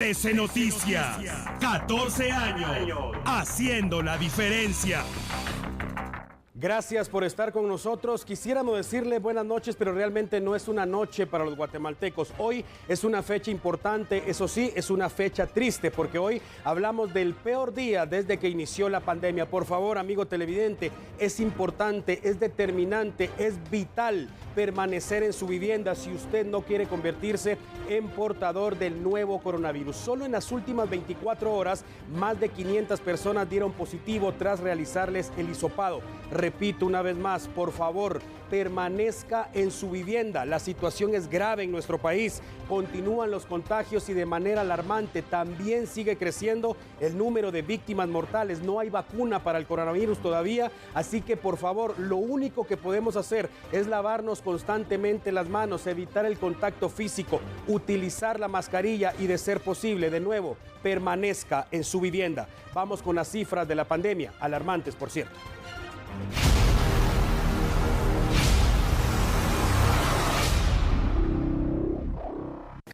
13 Noticias. 14 años haciendo la diferencia. Gracias por estar con nosotros. Quisiéramos decirle buenas noches, pero realmente no es una noche para los guatemaltecos. Hoy es una fecha importante, eso sí, es una fecha triste, porque hoy hablamos del peor día desde que inició la pandemia. Por favor, amigo televidente, es importante, es determinante, es vital permanecer en su vivienda si usted no quiere convertirse en portador del nuevo coronavirus. Solo en las últimas 24 horas, más de 500 personas dieron positivo tras realizarles el hisopado. Repito una vez más, por favor, permanezca en su vivienda. La situación es grave en nuestro país. Continúan los contagios y de manera alarmante también sigue creciendo el número de víctimas mortales. No hay vacuna para el coronavirus todavía, así que por favor, lo único que podemos hacer es lavarnos constantemente las manos, evitar el contacto físico, utilizar la mascarilla y, de ser posible, de nuevo, permanezca en su vivienda. Vamos con las cifras de la pandemia, alarmantes, por cierto.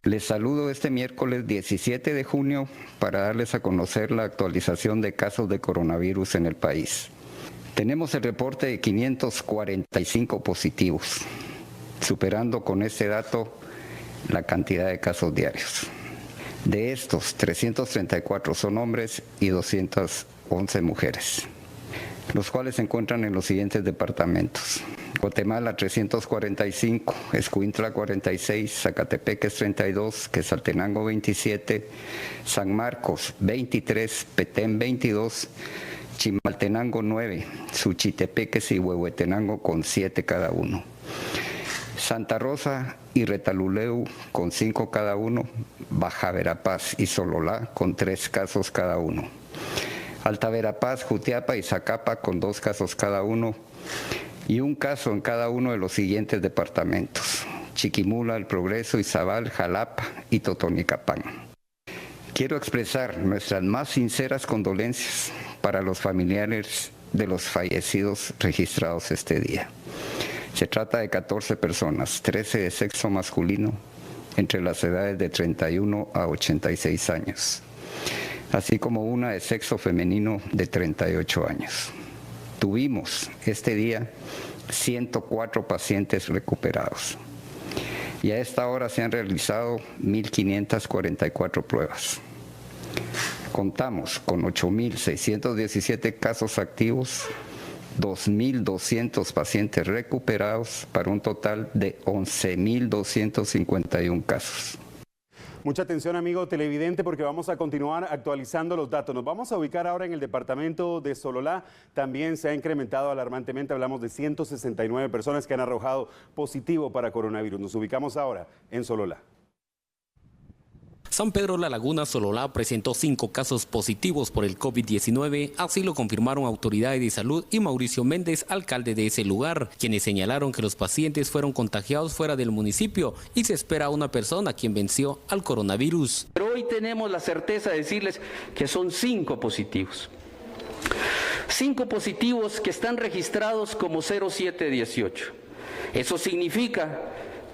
Les saludo este miércoles 17 de junio para darles a conocer la actualización de casos de coronavirus en el país. Tenemos el reporte de 545 positivos, superando con este dato la cantidad de casos diarios. De estos, 334 son hombres y 211 mujeres, los cuales se encuentran en los siguientes departamentos: Guatemala 345, Escuintla 46, Zacatepeques 32, Quetzaltenango 27, San Marcos 23, Petén 22, Chimaltenango 9, Suchitepeques y Huehuetenango con 7 cada uno. Santa Rosa y Retaluleu con 5 cada uno, Baja Verapaz y Sololá con 3 casos cada uno. Alta Verapaz, Jutiapa y Zacapa con 2 casos cada uno y 1 caso en cada uno de los siguientes departamentos: Chiquimula, El Progreso, Izabal, Jalapa y Totonicapán. Quiero expresar nuestras más sinceras condolencias para los familiares de los fallecidos registrados este día. Se trata de 14 personas, 13 de sexo masculino, entre las edades de 31 a 86 años. Así como una de sexo femenino de 38 años. Tuvimos este día 104 pacientes recuperados y a esta hora se han realizado 1.544 pruebas. Contamos con 8.617 casos activos, 2.200 pacientes recuperados para un total de 11.251 casos. Mucha atención, amigo televidente, porque vamos a continuar actualizando los datos. Nos vamos a ubicar ahora en el departamento de Sololá. También se ha incrementado alarmantemente. Hablamos de 169 personas que han arrojado positivo para coronavirus. Nos ubicamos ahora en Sololá. San Pedro La Laguna, Sololá, presentó 5 casos positivos por el COVID-19, así lo confirmaron autoridades de salud y Mauricio Méndez, alcalde de ese lugar, quienes señalaron que los pacientes fueron contagiados fuera del municipio y se espera a una persona quien venció al coronavirus. Pero hoy tenemos la certeza de decirles que son 5 positivos. 5 positivos que están registrados como 0718. Eso significa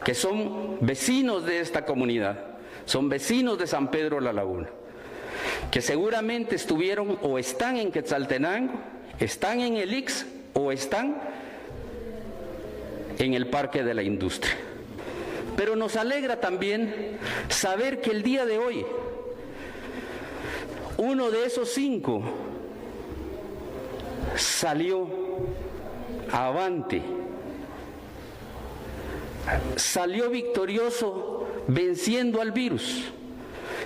que son vecinos de esta comunidad. Son vecinos de San Pedro La Laguna, que seguramente estuvieron o están en Quetzaltenango, están en el IX o están en el Parque de la Industria. Pero nos alegra también saber que el día de hoy, uno de esos 5 salió avante, salió victorioso, venciendo al virus.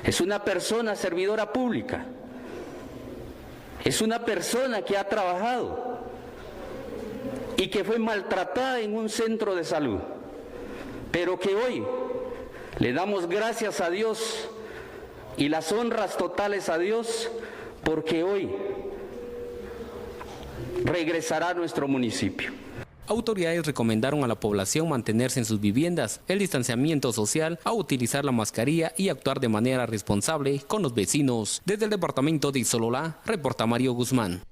Es una persona servidora pública, es una persona que ha trabajado y que fue maltratada en un centro de salud, pero que hoy le damos gracias a Dios y las honras totales a Dios, porque hoy regresará a nuestro municipio. Autoridades recomendaron a la población mantenerse en sus viviendas, el distanciamiento social, a utilizar la mascarilla y actuar de manera responsable con los vecinos. Desde el departamento de Sololá, reporta Mario Guzmán.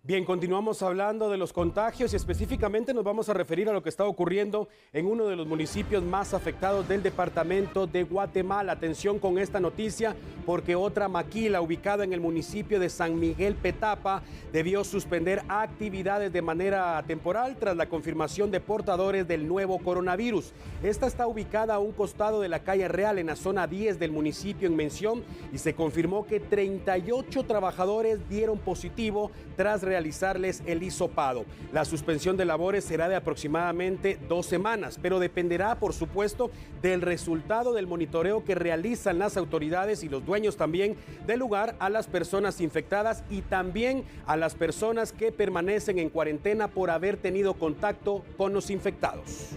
Bien, continuamos hablando de los contagios y específicamente nos vamos a referir a lo que está ocurriendo en uno de los municipios más afectados del departamento de Guatemala. Atención con esta noticia porque otra maquila ubicada en el municipio de San Miguel Petapa debió suspender actividades de manera temporal tras la confirmación de portadores del nuevo coronavirus. Esta está ubicada a un costado de la calle Real en la zona 10 del municipio en mención y se confirmó que 38 trabajadores dieron positivo tras realizarles el hisopado. La suspensión de labores será de aproximadamente 2 semanas, pero dependerá, por supuesto, del resultado del monitoreo que realizan las autoridades y los dueños también del lugar a las personas infectadas y también a las personas que permanecen en cuarentena por haber tenido contacto con los infectados.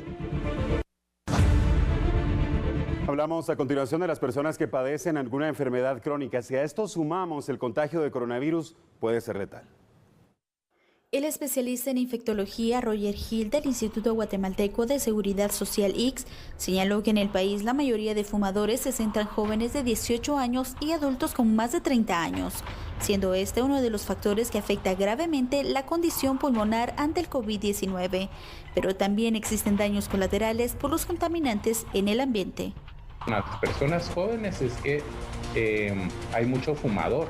Hablamos a continuación de las personas que padecen alguna enfermedad crónica. Si a esto sumamos el contagio de coronavirus, puede ser letal. El especialista en infectología Roger Hill del Instituto Guatemalteco de Seguridad Social ICS señaló que en el país la mayoría de fumadores se centran jóvenes de 18 años y adultos con más de 30 años, siendo este uno de los factores que afecta gravemente la condición pulmonar ante el COVID-19, pero también existen daños colaterales por los contaminantes en el ambiente. Las personas jóvenes es que hay mucho fumador.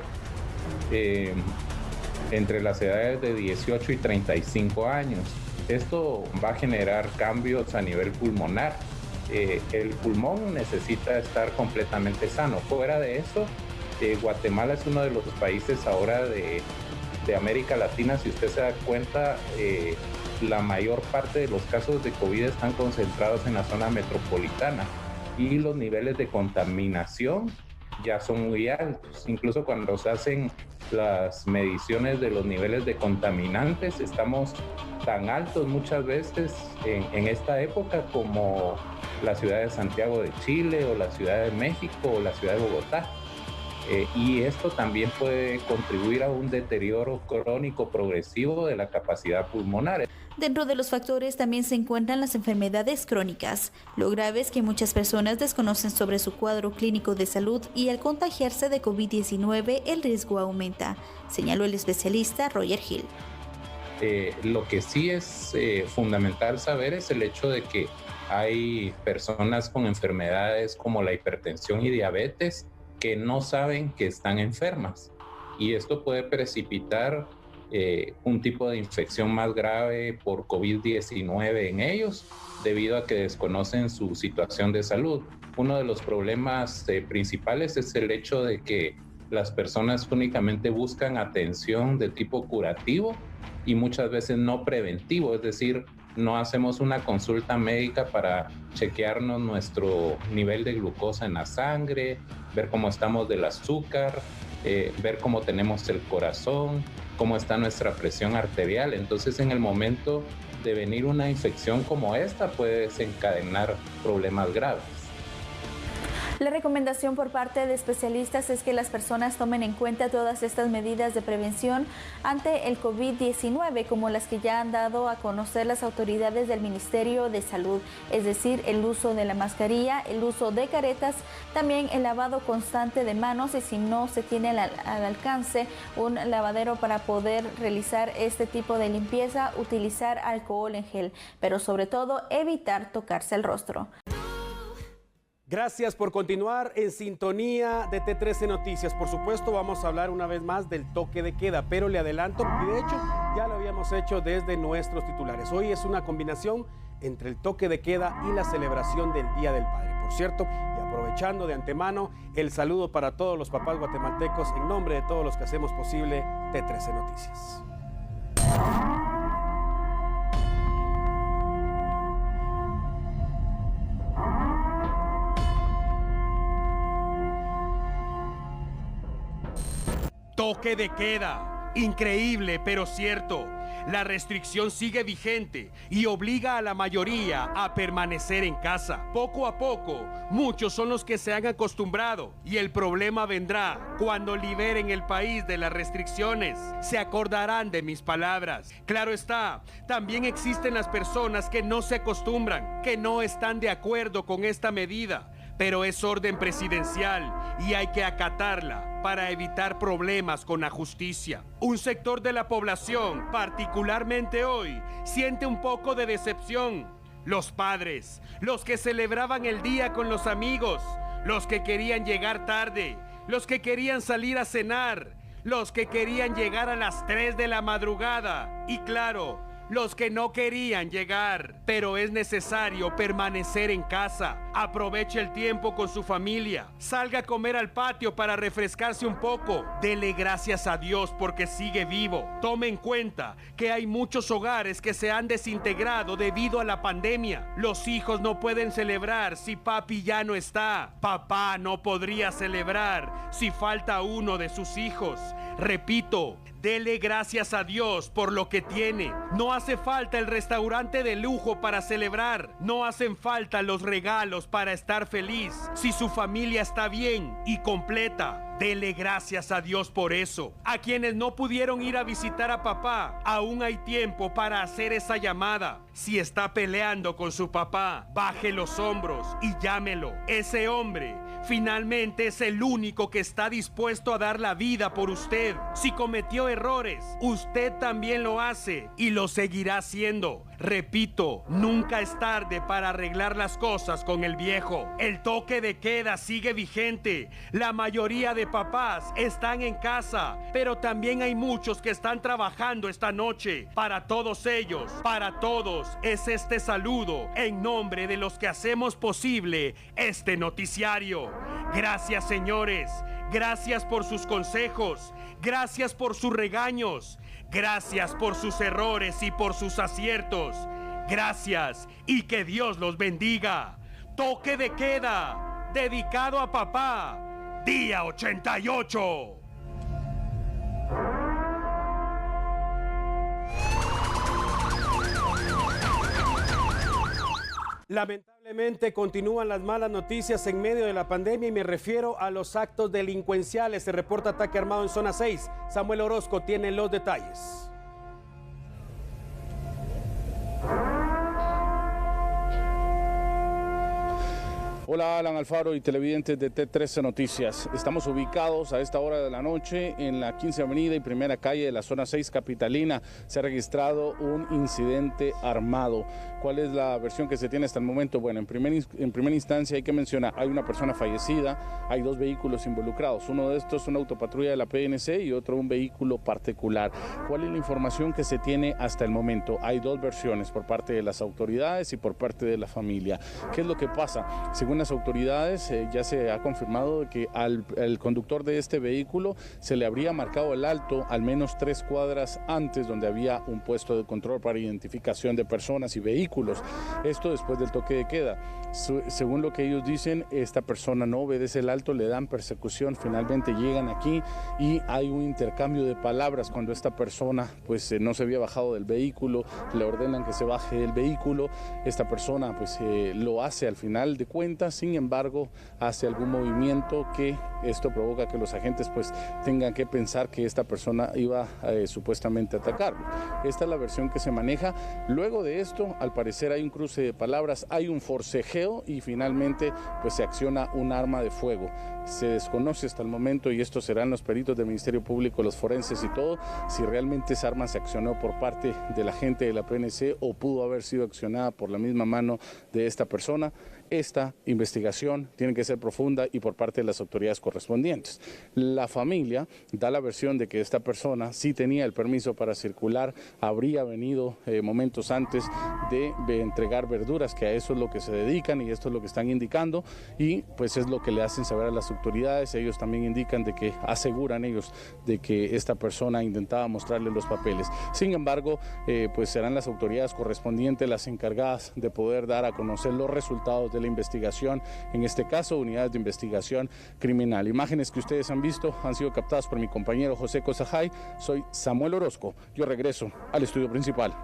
Entre las edades de 18 y 35 años. Esto va a generar cambios a nivel pulmonar. El pulmón necesita estar completamente sano. Fuera de eso, Guatemala es uno de los países ahora de América Latina. Si usted se da cuenta, la mayor parte de los casos de COVID están concentrados en la zona metropolitana y los niveles de contaminación ya son muy altos. Incluso cuando se hacen las mediciones de los niveles de contaminantes, estamos tan altos muchas veces en esta época como la ciudad de Santiago de Chile o la ciudad de México o la ciudad de Bogotá. Y esto también puede contribuir a un deterioro crónico progresivo de la capacidad pulmonar. Dentro de los factores también se encuentran las enfermedades crónicas. Lo grave es que muchas personas desconocen sobre su cuadro clínico de salud y al contagiarse de COVID-19 el riesgo aumenta, señaló el especialista Roger Hill. Lo que sí es fundamental saber es el hecho de que hay personas con enfermedades como la hipertensión y diabetes que no saben que están enfermas y esto puede precipitar un tipo de infección más grave por COVID-19 en ellos debido a que desconocen su situación de salud. Uno de los problemas principales es el hecho de que las personas únicamente buscan atención de tipo curativo y muchas veces no preventivo, es decir, no hacemos una consulta médica para chequearnos nuestro nivel de glucosa en la sangre, ver cómo estamos del azúcar, ver cómo tenemos el corazón, cómo está nuestra presión arterial. Entonces, en el momento de venir una infección como esta, puede desencadenar problemas graves. La recomendación por parte de especialistas es que las personas tomen en cuenta todas estas medidas de prevención ante el COVID-19, como las que ya han dado a conocer las autoridades del Ministerio de Salud, es decir, el uso de la mascarilla, el uso de caretas, también el lavado constante de manos y si no se tiene al alcance un lavadero para poder realizar este tipo de limpieza, utilizar alcohol en gel, pero sobre todo evitar tocarse el rostro. Gracias por continuar en sintonía de T13 Noticias. Por supuesto, vamos a hablar una vez más del toque de queda, pero le adelanto, y de hecho ya lo habíamos hecho desde nuestros titulares. Hoy es una combinación entre el toque de queda y la celebración del Día del Padre. Por cierto, y aprovechando de antemano, el saludo para todos los papás guatemaltecos en nombre de todos los que hacemos posible T13 Noticias. Toque de queda. Increíble, pero cierto. La restricción sigue vigente y obliga a la mayoría a permanecer en casa. Poco a poco, muchos son los que se han acostumbrado y el problema vendrá cuando liberen el país de las restricciones. Se acordarán de mis palabras. Claro está, también existen las personas que no se acostumbran, que no están de acuerdo con esta medida. pero es orden presidencial y hay que acatarla para evitar problemas con la justicia. Un sector de la población, particularmente hoy, siente un poco de decepción. Los padres, los que celebraban el día con los amigos, los que querían llegar tarde, los que querían salir a cenar, los que querían llegar a las 3 de la madrugada y claro, los que no querían llegar, pero es necesario permanecer en casa. Aproveche el tiempo con su familia. Salga a comer al patio para refrescarse un poco. Dele gracias a Dios porque sigue vivo. Tome en cuenta que hay muchos hogares que se han desintegrado debido a la pandemia. Los hijos no pueden celebrar si papi ya no está. Papá no podría celebrar si falta uno de sus hijos. Repito, dele gracias a Dios por lo que tiene. No hace falta el restaurante de lujo para celebrar. No hacen falta los regalos para estar feliz. Si su familia está bien y completa, dele gracias a Dios por eso. A quienes no pudieron ir a visitar a papá, aún hay tiempo para hacer esa llamada. Si está peleando con su papá, baje los hombros y llámelo. Ese hombre finalmente es el único que está dispuesto a dar la vida por usted. Si cometió errores, usted también lo hace y lo seguirá haciendo. Repito, nunca es tarde para arreglar las cosas con el viejo. El toque de queda sigue vigente. La mayoría de papás están en casa, pero también hay muchos que están trabajando esta noche. Para todos ellos, para todos, es este saludo en nombre de los que hacemos posible este noticiario. Gracias, señores. Gracias por sus consejos. Gracias por sus regaños. Gracias por sus errores y por sus aciertos. Gracias y que Dios los bendiga. Toque de queda, dedicado a papá, día 88. Lamentablemente continúan las malas noticias en medio de la pandemia y me refiero a los actos delincuenciales. Se reporta ataque armado en zona 6. Samuel Orozco tiene los detalles. Hola Alan Alfaro y televidentes de T13 Noticias. Estamos ubicados a esta hora de la noche en la 15 Avenida y Primera Calle de la zona 6 capitalina. Se ha registrado un incidente armado. ¿Cuál es la versión que se tiene hasta el momento? Bueno, en primera instancia hay que mencionar, hay una persona fallecida, hay 2 vehículos involucrados. Uno de estos es una autopatrulla de la PNC y otro un vehículo particular. ¿Cuál es la información que se tiene hasta el momento? Hay 2 versiones por parte de las autoridades y por parte de la familia. ¿Qué es lo que pasa? Según las autoridades, ya se ha confirmado que al conductor de este vehículo se le habría marcado el alto al menos 3 cuadras antes, donde había un puesto de control para identificación de personas y vehículos. Esto después del toque de queda. Según lo que ellos dicen, esta persona no obedece el alto, le dan persecución, finalmente llegan aquí y hay un intercambio de palabras cuando esta persona pues no se había bajado del vehículo, le ordenan que se baje del vehículo, esta persona pues lo hace al final de cuentas, sin embargo hace algún movimiento que esto provoca que los agentes pues tengan que pensar que esta persona iba supuestamente a atacarlo. Esta es la versión que se maneja. Luego de esto, al parecer hay un cruce de palabras, hay un forcejeo y finalmente pues se acciona un arma de fuego. Se desconoce hasta el momento, y estos serán los peritos del Ministerio Público, los forenses y todo, si realmente esa arma se accionó por parte de la gente de la PNC o pudo haber sido accionada por la misma mano de esta persona. Esta investigación tiene que ser profunda y por parte de las autoridades correspondientes. La familia da la versión de que esta persona sí tenía el permiso para circular, habría venido momentos antes de entregar verduras, que a eso es lo que se dedican y esto es lo que están indicando, y pues es lo que le hacen saber a las autoridades. Ellos también indican de que aseguran ellos de que esta persona intentaba mostrarle los papeles. Sin embargo, pues serán las autoridades correspondientes las encargadas de poder dar a conocer los resultados de la investigación, en este caso unidades de investigación criminal. Imágenes que ustedes han visto han sido captadas por mi compañero José Cosajay. Soy Samuel Orozco. Yo regreso al estudio principal.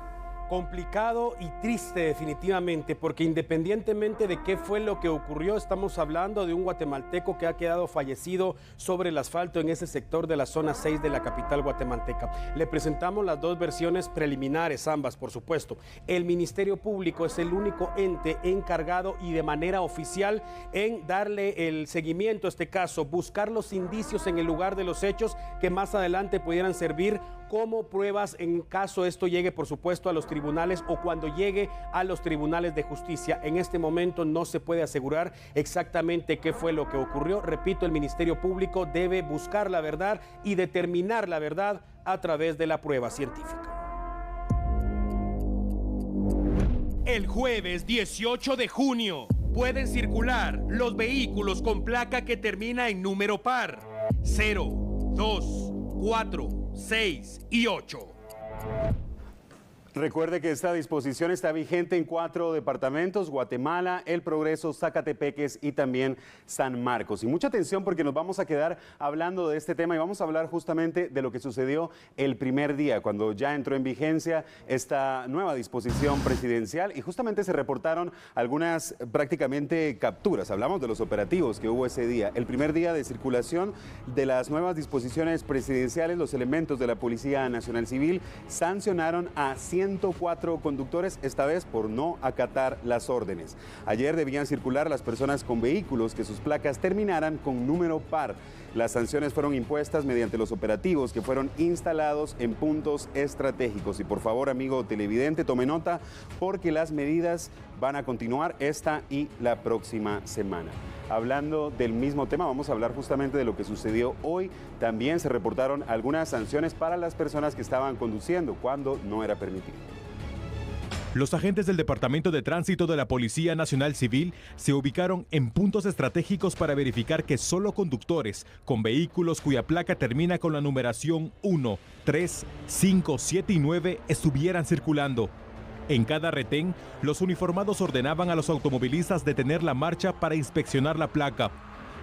Complicado y triste definitivamente, porque independientemente de qué fue lo que ocurrió, estamos hablando de un guatemalteco que ha quedado fallecido sobre el asfalto en ese sector de la zona 6 de la capital guatemalteca. Le presentamos las dos versiones preliminares, ambas por supuesto. El Ministerio Público es el único ente encargado y de manera oficial en darle el seguimiento a este caso, buscar los indicios en el lugar de los hechos que más adelante pudieran servir como pruebas en caso esto llegue, por supuesto, a los tribunales o cuando llegue a los tribunales de justicia. En este momento no se puede asegurar exactamente qué fue lo que ocurrió. Repito, el Ministerio Público debe buscar la verdad y determinar la verdad a través de la prueba científica. El jueves 18 de junio pueden circular los vehículos con placa que termina en número par 0, 2, 4, 6 y 8. Recuerde que esta disposición está vigente en 4 departamentos: Guatemala, El Progreso, Zacatepeques y también San Marcos. Y mucha atención, porque nos vamos a quedar hablando de este tema y vamos a hablar justamente de lo que sucedió el primer día, cuando ya entró en vigencia esta nueva disposición presidencial y justamente se reportaron algunas prácticamente capturas. Hablamos de los operativos que hubo ese día. El primer día de circulación de las nuevas disposiciones presidenciales, los elementos de la Policía Nacional Civil sancionaron a 104 conductores, esta vez por no acatar las órdenes. Ayer debían circular las personas con vehículos que sus placas terminaran con número par. Las sanciones fueron impuestas mediante los operativos que fueron instalados en puntos estratégicos. Y por favor, amigo televidente, tome nota, porque las medidas van a continuar esta y la próxima semana. Hablando del mismo tema, vamos a hablar justamente de lo que sucedió hoy. También se reportaron algunas sanciones para las personas que estaban conduciendo cuando no era permitido. Los agentes del Departamento de Tránsito de la Policía Nacional Civil se ubicaron en puntos estratégicos para verificar que solo conductores con vehículos cuya placa termina con la numeración 1, 3, 5, 7 y 9 estuvieran circulando. En cada retén, los uniformados ordenaban a los automovilistas detener la marcha para inspeccionar la placa.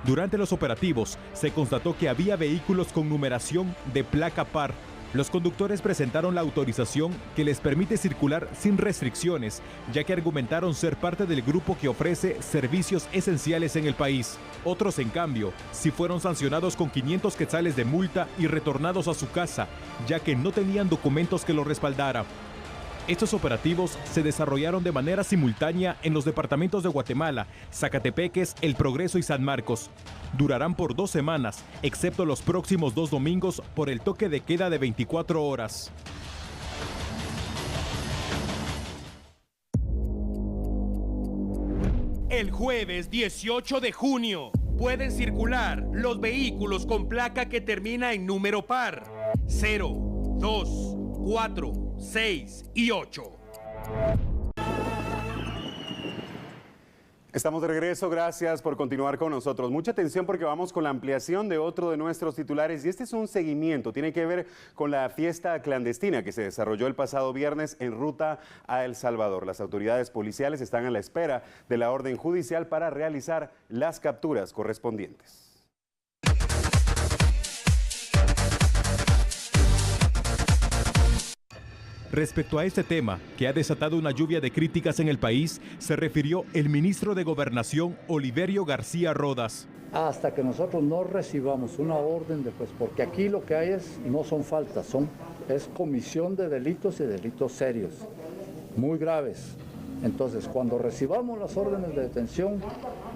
Durante los operativos, se constató que había vehículos con numeración de placa par. Los conductores presentaron la autorización que les permite circular sin restricciones, ya que argumentaron ser parte del grupo que ofrece servicios esenciales en el país. Otros, en cambio, sí fueron sancionados con 500 quetzales de multa y retornados a su casa, ya que no tenían documentos que lo respaldaran. Estos operativos se desarrollaron de manera simultánea en los departamentos de Guatemala, Zacatepeques, El Progreso y San Marcos. Durarán por 2 semanas, excepto los próximos 2 domingos por el toque de queda de 24 horas. El jueves 18 de junio pueden circular los vehículos con placa que termina en número par 0, 2, 4, 6 y 8. Estamos de regreso, gracias por continuar con nosotros. Mucha atención, porque vamos con la ampliación de otro de nuestros titulares, y este es un seguimiento, tiene que ver con la fiesta clandestina que se desarrolló el pasado viernes en ruta a El Salvador. Las autoridades policiales están a la espera de la orden judicial para realizar las capturas correspondientes. Respecto a este tema, que ha desatado una lluvia de críticas en el país, se refirió el ministro de Gobernación, Oliverio García Rodas. Hasta que nosotros no recibamos una orden de juez, porque aquí lo que hay no son faltas, es comisión de delitos y delitos serios, muy graves. Entonces, cuando recibamos las órdenes de detención,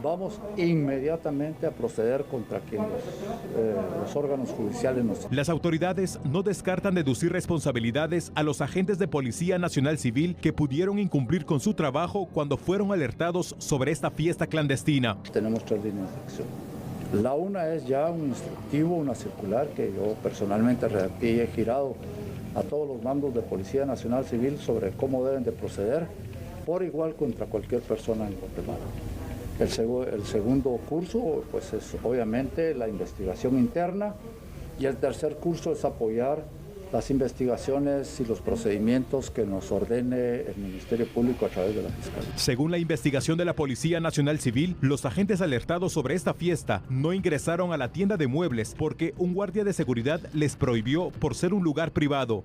vamos inmediatamente a proceder contra quien los órganos judiciales nos... Las autoridades no descartan deducir responsabilidades a los agentes de Policía Nacional Civil que pudieron incumplir con su trabajo cuando fueron alertados sobre esta fiesta clandestina. Tenemos 3 líneas de acción. La una es ya un instructivo, una circular que yo personalmente redacté y he girado a todos los mandos de Policía Nacional Civil sobre cómo deben de proceder por igual contra cualquier persona en Guatemala. El segundo curso, pues, es obviamente la investigación interna, y el tercer curso es apoyar las investigaciones y los procedimientos que nos ordene el Ministerio Público a través de la Fiscalía. Según la investigación de la Policía Nacional Civil, los agentes alertados sobre esta fiesta no ingresaron a la tienda de muebles porque un guardia de seguridad les prohibió por ser un lugar privado.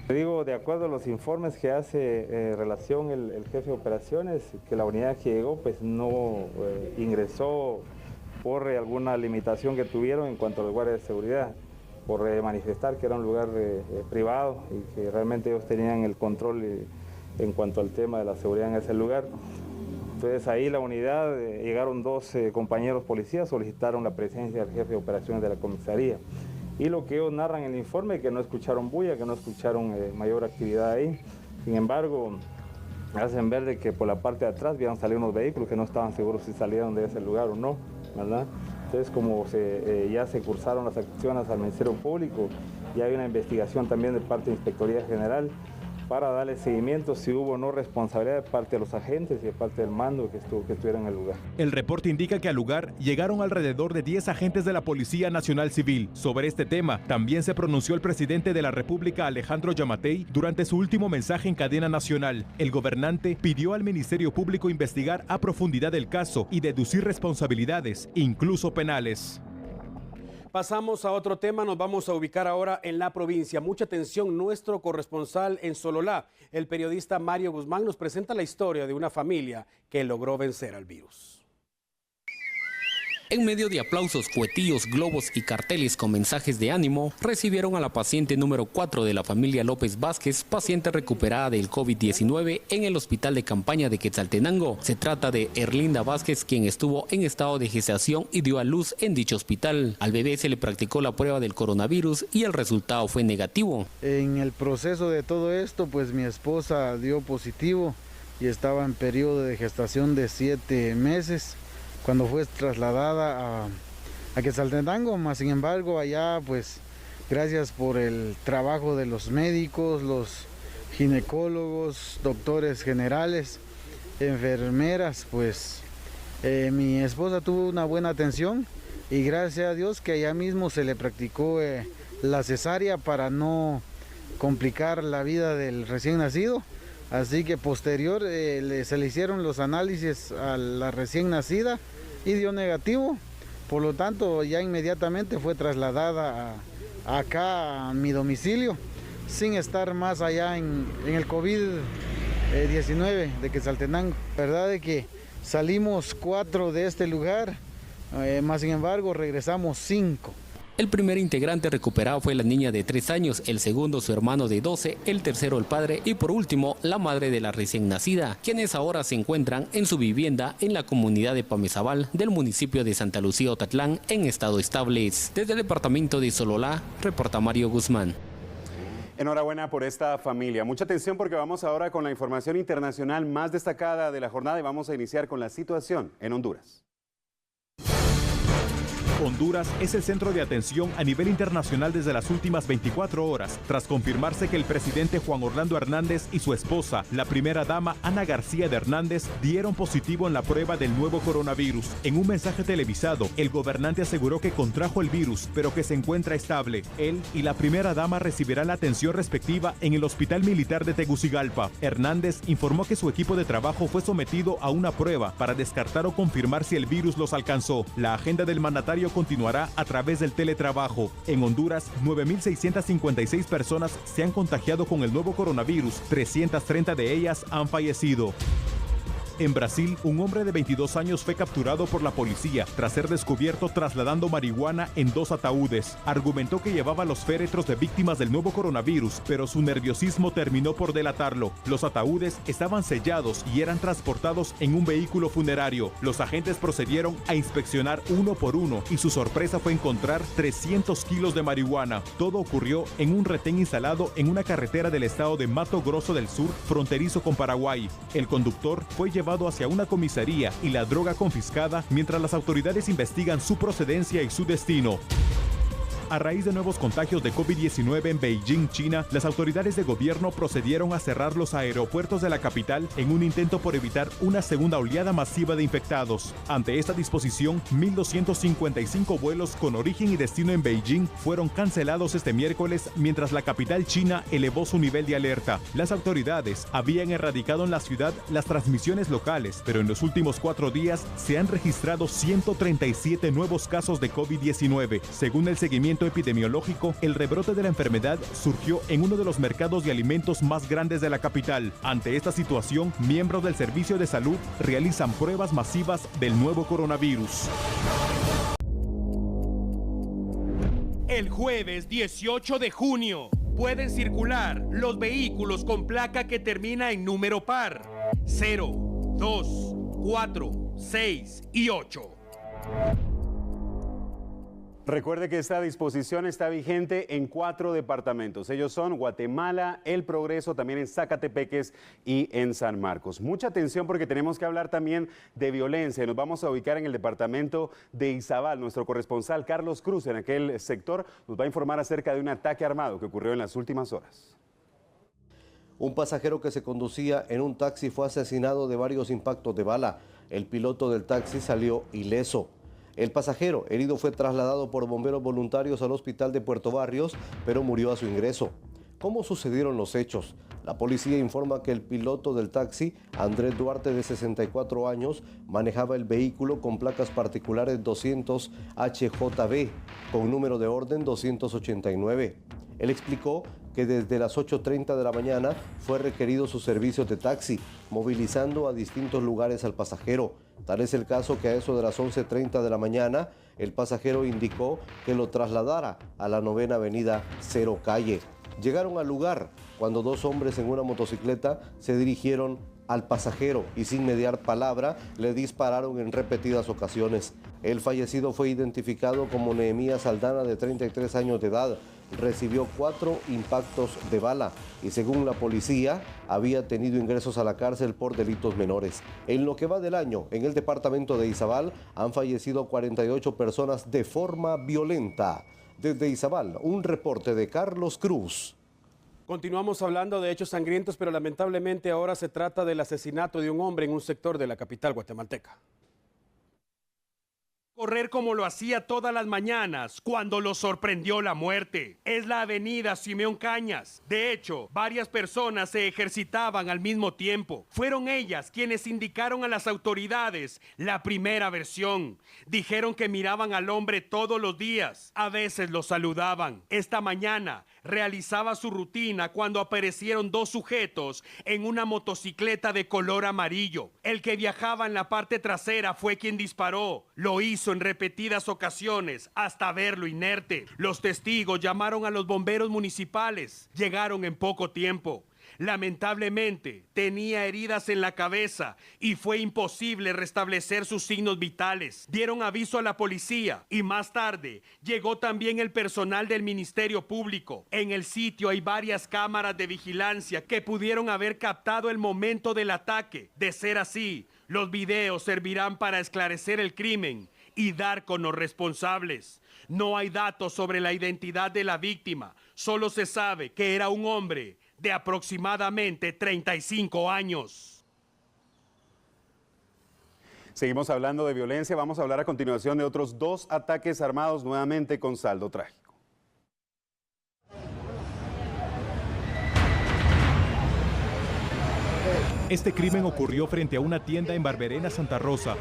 Digo, de acuerdo a los informes que hace relación el jefe de operaciones, que la unidad que llegó pues no ingresó por alguna limitación que tuvieron en cuanto a los guardias de seguridad, por manifestar que era un lugar privado y que realmente ellos tenían el control en cuanto al tema de la seguridad en ese lugar. Entonces ahí la unidad, llegaron 2 compañeros policías, solicitaron la presencia del jefe de operaciones de la comisaría. Y lo que ellos narran en el informe es que no escucharon bulla, que no escucharon mayor actividad ahí. Sin embargo, hacen ver de que por la parte de atrás vieron salir unos vehículos que no estaban seguros si salieron de ese lugar o no, ¿verdad? Entonces, como ya se cursaron las acciones al Ministerio Público, ya hay una investigación también de parte de Inspectoría General para darle seguimiento si hubo o no responsabilidad de parte de los agentes y de parte del mando que estuvieron en el lugar. El reporte indica que al lugar llegaron alrededor de 10 agentes de la Policía Nacional Civil. Sobre este tema, también se pronunció el presidente de la República, Alejandro Yamatei, durante su último mensaje en cadena nacional. El gobernante pidió al Ministerio Público investigar a profundidad el caso y deducir responsabilidades, incluso penales. Pasamos a otro tema, nos vamos a ubicar ahora en la provincia. Mucha atención, nuestro corresponsal en Sololá, el periodista Mario Guzmán, nos presenta la historia de una familia que logró vencer al virus. En medio de aplausos, cuetillos, globos y carteles con mensajes de ánimo, recibieron a la paciente número 4 de la familia López Vázquez, paciente recuperada del COVID-19 en el hospital de campaña de Quetzaltenango. Se trata de Erlinda Vázquez, quien estuvo en estado de gestación y dio a luz en dicho hospital. Al bebé se le practicó la prueba del coronavirus y el resultado fue negativo. En el proceso de todo esto, pues mi esposa dio positivo y estaba en periodo de gestación de 7 meses. Cuando fue trasladada a Quetzaltenango, más sin embargo allá pues gracias por el trabajo de los médicos, los ginecólogos, doctores generales, enfermeras, pues mi esposa tuvo una buena atención y gracias a Dios que allá mismo se le practicó la cesárea para no complicar la vida del recién nacido. Así que posterior se le hicieron los análisis a la recién nacida y dio negativo. Por lo tanto, ya inmediatamente fue trasladada acá a mi domicilio, sin estar más allá en el COVID-19 de Quetzaltenango. La verdad es que salimos 4 de este lugar, más sin embargo regresamos 5. El primer integrante recuperado fue la niña de 3 años, el segundo su hermano de 12, el tercero el padre y por último la madre de la recién nacida, quienes ahora se encuentran en su vivienda en la comunidad de Pamezabal del municipio de Santa Lucía Otatlán en estado estable. Desde el departamento de Sololá, reporta Mario Guzmán. Enhorabuena por esta familia. Mucha atención porque vamos ahora con la información internacional más destacada de la jornada y vamos a iniciar con la situación en Honduras. Honduras es el centro de atención a nivel internacional desde las últimas 24 horas, tras confirmarse que el presidente Juan Orlando Hernández y su esposa, la primera dama Ana García de Hernández, dieron positivo en la prueba del nuevo coronavirus. En un mensaje televisado, el gobernante aseguró que contrajo el virus, pero que se encuentra estable. Él y la primera dama recibirán la atención respectiva en el Hospital Militar de Tegucigalpa. Hernández informó que su equipo de trabajo fue sometido a una prueba para descartar o confirmar si el virus los alcanzó. La agenda del mandatario continuará a través del teletrabajo. En Honduras, 9.656 personas se han contagiado con el nuevo coronavirus, 330 de ellas han fallecido. En Brasil, un hombre de 22 años fue capturado por la policía tras ser descubierto trasladando marihuana en 2 ataúdes. Argumentó que llevaba los féretros de víctimas del nuevo coronavirus, pero su nerviosismo terminó por delatarlo. Los ataúdes estaban sellados y eran transportados en un vehículo funerario. Los agentes procedieron a inspeccionar uno por uno y su sorpresa fue encontrar 300 kilos de marihuana. Todo ocurrió en un retén instalado en una carretera del estado de Mato Grosso del Sur, fronterizo con Paraguay. El conductor fue llevado hacia una comisaría y la droga confiscada mientras las autoridades investigan su procedencia y su destino. A raíz de nuevos contagios de COVID-19 en Beijing, China, las autoridades de gobierno procedieron a cerrar los aeropuertos de la capital en un intento por evitar una segunda oleada masiva de infectados. Ante esta disposición, 1.255 vuelos con origen y destino en Beijing fueron cancelados este miércoles mientras la capital china elevó su nivel de alerta. Las autoridades habían erradicado en la ciudad las transmisiones locales, pero en los últimos 4 días se han registrado 137 nuevos casos de COVID-19, según el seguimiento Departamento Epidemiológico, el rebrote de la enfermedad surgió en uno de los mercados de alimentos más grandes de la capital. Ante esta situación, miembros del Servicio de Salud realizan pruebas masivas del nuevo coronavirus. El jueves 18 de junio pueden circular los vehículos con placa que termina en número par 0, 2, 4, 6 y 8. Recuerde que esta disposición está vigente en 4 departamentos. Ellos son Guatemala, El Progreso, también en Zacatepeques y en San Marcos. Mucha atención porque tenemos que hablar también de violencia. Nos vamos a ubicar en el departamento de Izabal. Nuestro corresponsal Carlos Cruz en aquel sector nos va a informar acerca de un ataque armado que ocurrió en las últimas horas. Un pasajero que se conducía en un taxi fue asesinado de varios impactos de bala. El piloto del taxi salió ileso. El pasajero herido fue trasladado por bomberos voluntarios al hospital de Puerto Barrios, pero murió a su ingreso. ¿Cómo sucedieron los hechos? La policía informa que el piloto del taxi, Andrés Duarte, de 64 años, manejaba el vehículo con placas particulares 200 HJB, con número de orden 289. Él explicó que desde las 8:30 de la mañana fue requerido su servicio de taxi, movilizando a distintos lugares al pasajero. Tal es el caso que a eso de las 11:30 de la mañana, el pasajero indicó que lo trasladara a la 9ª Avenida Cero Calle. Llegaron al lugar cuando 2 hombres en una motocicleta se dirigieron al pasajero y sin mediar palabra le dispararon en repetidas ocasiones. El fallecido fue identificado como Nehemías Aldana, de 33 años de edad. Recibió 4 impactos de bala y, según la policía, había tenido ingresos a la cárcel por delitos menores. En lo que va del año, en el departamento de Izabal han fallecido 48 personas de forma violenta. Desde Izabal, un reporte de Carlos Cruz. Continuamos hablando de hechos sangrientos, pero lamentablemente ahora se trata del asesinato de un hombre en un sector de la capital guatemalteca. Correr como lo hacía todas las mañanas cuando lo sorprendió la muerte. Es la avenida Simeón Cañas. De hecho, varias personas se ejercitaban al mismo tiempo. Fueron ellas quienes indicaron a las autoridades la primera versión. Dijeron que miraban al hombre todos los días. A veces lo saludaban. Esta mañana realizaba su rutina cuando aparecieron 2 sujetos en una motocicleta de color amarillo. El que viajaba en la parte trasera fue quien disparó. Lo hizo en repetidas ocasiones hasta verlo inerte. Los testigos llamaron a los bomberos municipales. Llegaron en poco tiempo. Lamentablemente, tenía heridas en la cabeza y fue imposible restablecer sus signos vitales. Dieron aviso a la policía y más tarde llegó también el personal del Ministerio Público. En el sitio hay varias cámaras de vigilancia que pudieron haber captado el momento del ataque. De ser así, los videos servirán para esclarecer el crimen y dar con los responsables. No hay datos sobre la identidad de la víctima. Solo se sabe que era un hombre de aproximadamente 35 años. Seguimos hablando de violencia. Vamos a hablar a continuación de otros 2 ataques armados nuevamente con saldo trágico. Este crimen ocurrió frente a una tienda en Barberena, Santa Rosa.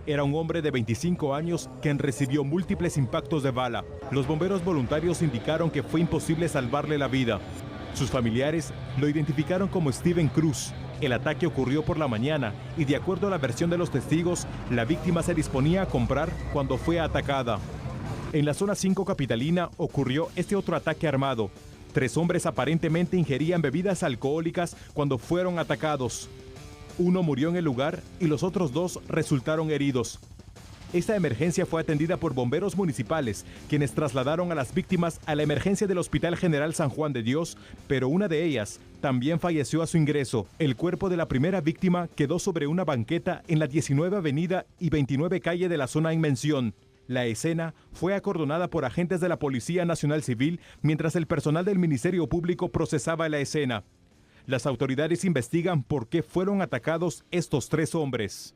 Era un hombre de 25 años quien recibió múltiples impactos de bala. Los bomberos voluntarios indicaron que fue imposible salvarle la vida. Sus familiares lo identificaron como Steven Cruz. El ataque ocurrió por la mañana y, de acuerdo a la versión de los testigos, la víctima se disponía a comprar cuando fue atacada. En la zona 5 capitalina ocurrió este otro ataque armado. 3 hombres aparentemente ingerían bebidas alcohólicas cuando fueron atacados. Uno murió en el lugar y los otros 2 resultaron heridos. Esta emergencia fue atendida por bomberos municipales, quienes trasladaron a las víctimas a la emergencia del Hospital General San Juan de Dios, pero una de ellas también falleció a su ingreso. El cuerpo de la primera víctima quedó sobre una banqueta en la 19 Avenida y 29 Calle de la zona en mención. La escena fue acordonada por agentes de la Policía Nacional Civil, mientras el personal del Ministerio Público procesaba la escena. Las autoridades investigan por qué fueron atacados estos 3 hombres.